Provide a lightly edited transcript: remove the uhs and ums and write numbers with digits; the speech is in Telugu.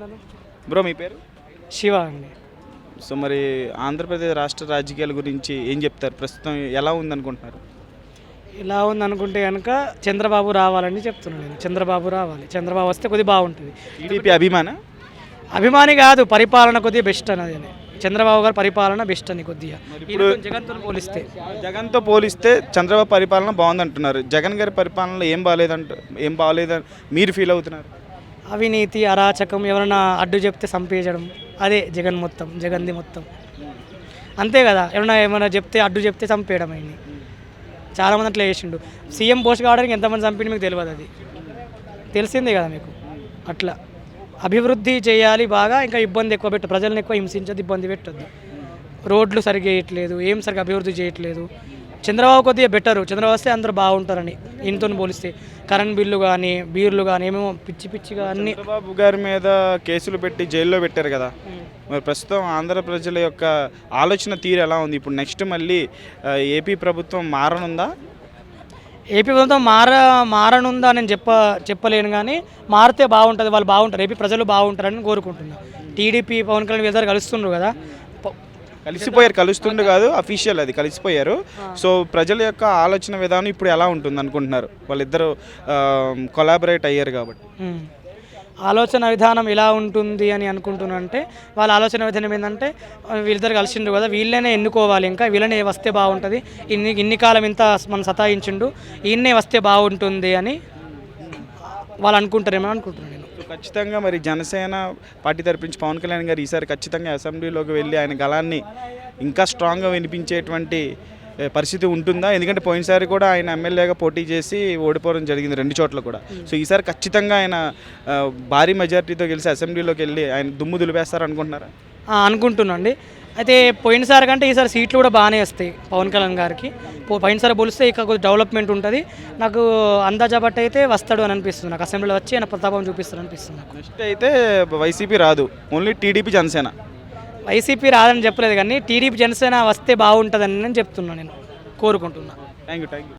అనుకుంటున్నాను. బ్రో మీ పేరు? శివ అండి. సో మరి ఆంధ్రప్రదేశ్ రాష్ట్ర రాజకీయాల గురించి ఏం చెప్తారు? ప్రస్తుతం ఎలా ఉందనుకుంటున్నారు? ఇలా ఉందనుకుంటే కనుక చంద్రబాబు రావాలని చెప్తున్నాను నేను. చంద్రబాబు రావాలి, చంద్రబాబు వస్తే కొద్దిగా బాగుంటుంది. టీడీపీ అభిమాని కాదు, పరిపాలన కొద్దిగా బెస్ట్ అన్నది. చంద్రబాబు గారి పరిపాలన బెస్ట్ అని కొద్దిగా ఇప్పుడు జగన్తో పోలిస్తే చంద్రబాబు పరిపాలన బాగుందంటున్నారు. జగన్ గారి పరిపాలనలో ఏం బాగాలేదని మీరు ఫీల్ అవుతున్నారు? అవినీతి, అరాచకం, ఎవరైనా అడ్డు చెప్తే సంపేయడం, అదే జగన్ది మొత్తం అంతే కదా. ఏమైనా చెప్తే అడ్డు చెప్తే చంపేయడం అయింది. చాలామంది అట్లా చేసిండు. సీఎం పోస్ట్ కావడానికి ఎంతమంది చంపిండి మీకు తెలియదు, అది తెలిసిందే కదా మీకు. అట్లా అభివృద్ధి చేయాలి బాగా, ఇంకా ఇబ్బంది ఎక్కువ పెట్టు, ప్రజలను ఎక్కువ హింసించదు, ఇబ్బంది పెట్టద్దు. రోడ్లు సరిగ్గా వేయట్లేదు, ఏం సరిగ్గా అభివృద్ధి చేయట్లేదు. చంద్రబాబు కొద్దిగా బెటరు, చంద్రబాబు వస్తే అందరూ బాగుంటారని ఈయనతో పోలిస్తే. కరెంట్ బిల్లు కానీ, బీర్లు కానీ, ఏమేమో పిచ్చిగా అన్ని. చంద్రబాబు గారి మీద కేసులు పెట్టి జైల్లో పెట్టారు కదా, మరి ప్రస్తుతం ఆంధ్ర ప్రజల యొక్క ఆలోచన తీరు ఎలా ఉంది? ఇప్పుడు నెక్స్ట్ మళ్ళీ ఏపీ ప్రభుత్వం మారనుందా? ఏపీ ప్రభుత్వం మారనుందా నేను చెప్పలేను, కానీ మారితే బాగుంటుంది, వాళ్ళు బాగుంటారు, ఏపీ ప్రజలు బాగుంటారని కోరుకుంటున్నాను. టీడీపీ పవన్ కళ్యాణ్ వీళ్ళందరూ కలుస్తుండ్రు కదా, కలుస్తుండే కాదు, అఫీషియల్ అది కలిసిపోయారు. సో ప్రజల యొక్క ఆలోచన విధానం ఇప్పుడు ఎలా ఉంటుంది అనుకుంటున్నారు? వాళ్ళిద్దరూ కొలాబరేట్ అయ్యారు కాబట్టి ఆలోచన విధానం ఎలా ఉంటుంది అని అనుకుంటున్నా అంటే, వాళ్ళ ఆలోచన విధానం ఏంటంటే వీళ్ళిద్దరు కలిసిండ్రు కదా, వీళ్ళనే ఎన్నుకోవాలి, ఇంకా వీళ్ళనే వస్తే బాగుంటుంది, ఇన్ని కాలం ఇంత మనం సతాయించిండు, ఈయన్నే వస్తే బాగుంటుంది అని వాళ్ళు అనుకుంటారేమో అనుకుంటున్నాను నేను. ఖచ్చితంగా మరి జనసేన పార్టీ తరపుంచి పవన్ కళ్యాణ్ గారు ఈసారి ఖచ్చితంగా అసెంబ్లీలోకి వెళ్ళి ఆయన గళాన్ని ఇంకా స్ట్రాంగ్గా వినిపించేటువంటి పరిస్థితి ఉంటుందా? ఎందుకంటే పోయినసారి కూడా ఆయన ఎమ్మెల్యేగా పోటీ చేసి ఓడిపోవడం జరిగింది 2 చోట్ల కూడా. సో ఈసారి ఖచ్చితంగా ఆయన భారీ మెజారిటీతో గెలిచి అసెంబ్లీలోకి వెళ్ళి ఆయన దుమ్ము దులిపేస్తారు అనుకుంటున్నారా? అనుకుంటున్నాండి. అయితే పోయినసారి కంటే ఈసారి సీట్లు కూడా బాగానే వస్తాయి పవన్ కళ్యాణ్ గారికి. పోయినసారి పోలిస్తే ఇక కొద్దిగా డెవలప్మెంట్ ఉంటుంది. నాకు అందాజా బట్టి అయితే వస్తాడు అని అనిపిస్తుంది, నాకు అసెంబ్లీలో వచ్చి ఆయన ప్రతాపం చూపిస్తాడు అనిపిస్తుంది నాకు. నెక్స్ట్ అయితే వైసీపీ రాదు, ఓన్లీ టీడీపీ జనసేన. వైసీపీ రాదని చెప్పలేదు, కానీ టీడీపీ జనసేన వస్తే బాగుంటుందని నేను చెప్తున్నాను, నేను కోరుకుంటున్నాను. Thank you.